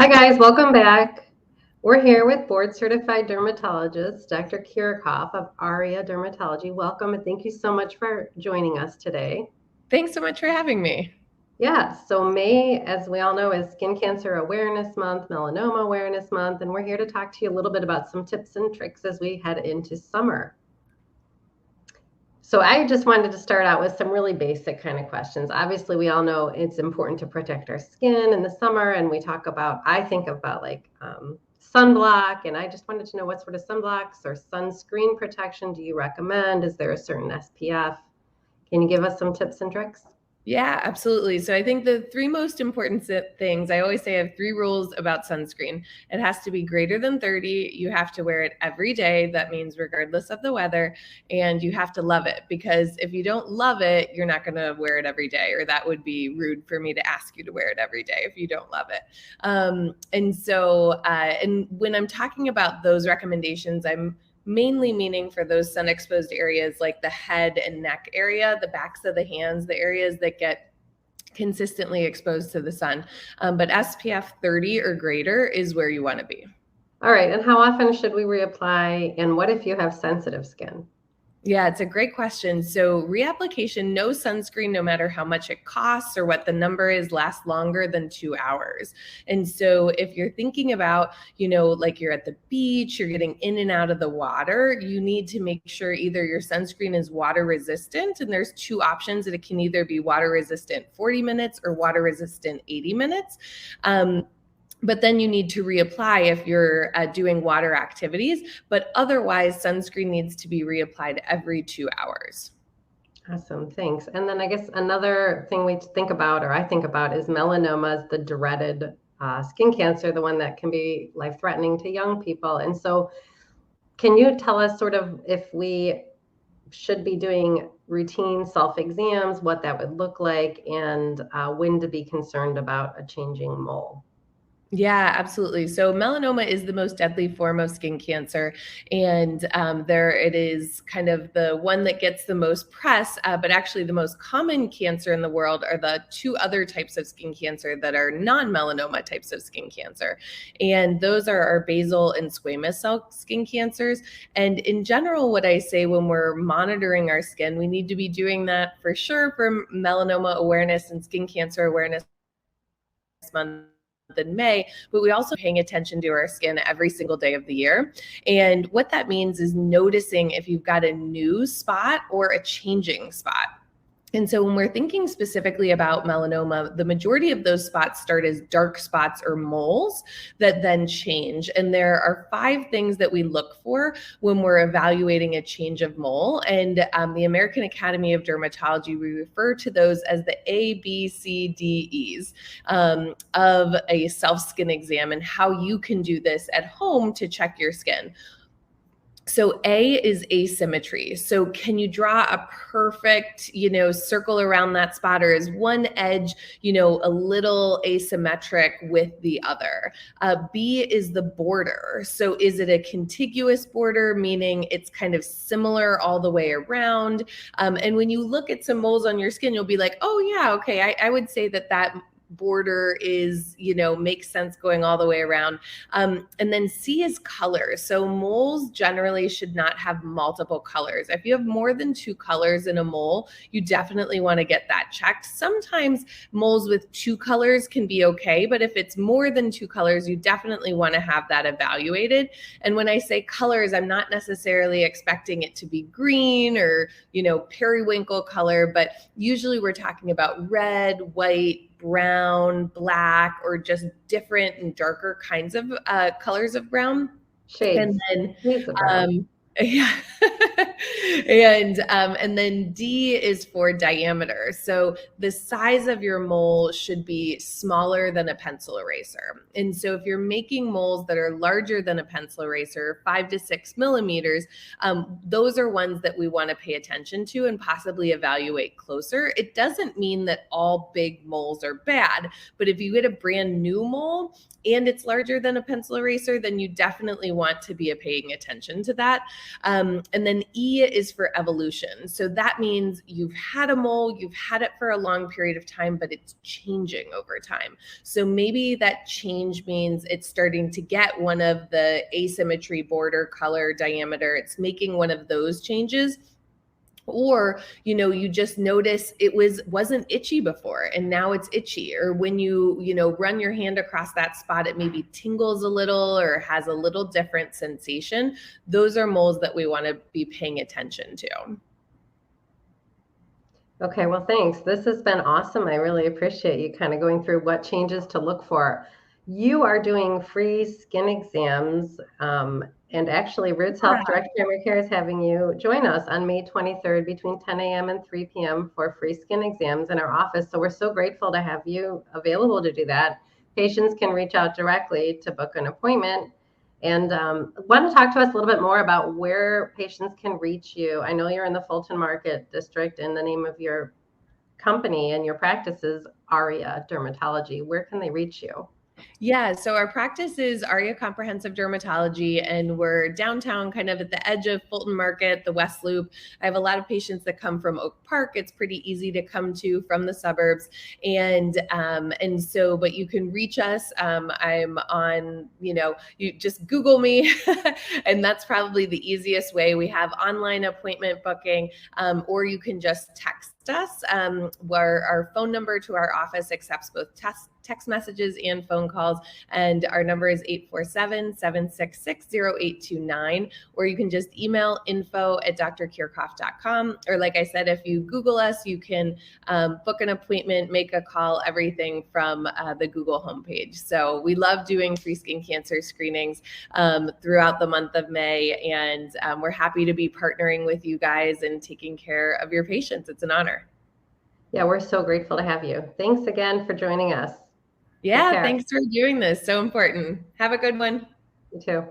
Hi guys, welcome back. We're here with board certified dermatologist, Dr. Kiracofe of Airia Dermatology. Welcome and thank you so much for joining us today. Thanks so much for having me. Yeah, so May, as we all know, is Skin Cancer Awareness Month, Melanoma Awareness Month, and we're here to talk to you a little bit about some tips and tricks as we head into summer. So I just wanted to start out with some really basic kind of questions. Obviously, we all know it's important to protect our skin in the summer, and I think about like sunblock, and I just wanted to know what sort of sunblocks or sunscreen protection do you recommend? Is there a certain SPF? Can you give us some tips and tricks? Yeah, absolutely. So I think the three most important things, I always say I have three rules about sunscreen. It has to be greater than 30. You have to wear it every day. That means regardless of the weather. And you have to love it, because if you don't love it, you're not going to wear it every day, or that would be rude for me to ask you to wear it every day if you don't love it. And when I'm talking about those recommendations, I'm mainly meaning for those sun exposed areas like the head and neck area, the backs of the hands, the areas that get consistently exposed to the sun. But SPF 30 or greater is where you want to be. All right, and how often should we reapply? And what if you have sensitive skin? Yeah, it's a great question. So reapplication, no sunscreen, no matter how much it costs or what the number is, lasts longer than 2 hours. And so if you're thinking about, like you're at the beach, you're getting in and out of the water, you need to make sure either your sunscreen is water resistant, and there's two options, that it can either be water resistant 40 minutes or water resistant 80 minutes. But then you need to reapply if you're doing water activities. But otherwise, sunscreen needs to be reapplied every 2 hours. Awesome, thanks. And then I guess another thing I think about is melanoma, the dreaded skin cancer, the one that can be life-threatening to young people. And so can you tell us sort of if we should be doing routine self-exams, what that would look like, and when to be concerned about a changing mole? Yeah, absolutely. So melanoma is the most deadly form of skin cancer, and there it is, kind of the one that gets the most press. But actually, the most common cancer in the world are the two other types of skin cancer that are non-melanoma types of skin cancer, and those are our basal and squamous cell skin cancers. And in general, what I say when we're monitoring our skin, we need to be doing that for sure for melanoma awareness and skin cancer awareness month in May, but we also paying attention to our skin every single day of the year. And what that means is noticing if you've got a new spot or a changing spot. And so when we're thinking specifically about melanoma, the majority of those spots start as dark spots or moles that then change. And there are 5 things that we look for when we're evaluating a change of mole. And the American Academy of Dermatology, we refer to those as the A, B, C, D, E's of a self-skin exam, and how you can do this at home to check your skin. So A is asymmetry. So can you draw a perfect, circle around that spot, or is one edge, a little asymmetric with the other? B is the border. So is it a contiguous border, meaning it's kind of similar all the way around? And when you look at some moles on your skin, you'll be like, oh yeah, okay, I would say that border is, makes sense going all the way around. And then C is color. So moles generally should not have multiple colors. If you have more than 2 colors in a mole, you definitely want to get that checked. Sometimes moles with 2 colors can be okay, but if it's more than 2 colors, you definitely want to have that evaluated. And when I say colors, I'm not necessarily expecting it to be green or, periwinkle color, but usually we're talking about red, white, brown, black, or just different and darker kinds of colors of brown. Shades. And Shades of brown. then yeah. And then D is for diameter. So the size of your mole should be smaller than a pencil eraser. And so if you're making moles that are larger than a pencil eraser, 5 to 6 millimeters, those are ones that we want to pay attention to and possibly evaluate closer. It doesn't mean that all big moles are bad, but if you get a brand new mole and it's larger than a pencil eraser, then you definitely want to be paying attention to that. And then E is for evolution. So that means you've had a mole, you've had it for a long period of time, but it's changing over time. So maybe that change means it's starting to get one of the asymmetry, border, color, diameter. It's making one of those changes. Or you just notice it wasn't itchy before and now it's itchy. Or when you run your hand across that spot, it maybe tingles a little or has a little different sensation. Those are moles that we want to be paying attention to. Okay, well, thanks. This has been awesome. I really appreciate you kind of going through what changes to look for. You are doing free skin exams, and actually, Roots Health Direct Primary Care is having you join us on May 23rd between 10 a.m. and 3 p.m. for free skin exams in our office. So we're so grateful to have you available to do that. Patients can reach out directly to book an appointment. And want to talk to us a little bit more about where patients can reach you. I know you're in the Fulton Market District, and the name of your company and your practice is Airia Dermatology. Where can they reach you? Yeah, so our practice is Airia Comprehensive Dermatology, and we're downtown, kind of at the edge of Fulton Market, the West Loop. I have a lot of patients that come from Oak Park. It's pretty easy to come to from the suburbs, but you can reach us. I'm on, you just Google me, and that's probably the easiest way. We have online appointment booking, or you can just text us. Where our phone number to our office accepts both text messages and phone calls, and our number is 847-766-0829, or you can just email info@drkiracofe.com. Or like I said, if you Google us, you can book an appointment, make a call, everything from the Google homepage. So we love doing free skin cancer screenings throughout the month of May, and we're happy to be partnering with you guys and taking care of your patients. It's an honor. Yeah, we're so grateful to have you. Thanks again for joining us. Yeah, thanks for doing this. So important. Have a good one. You too.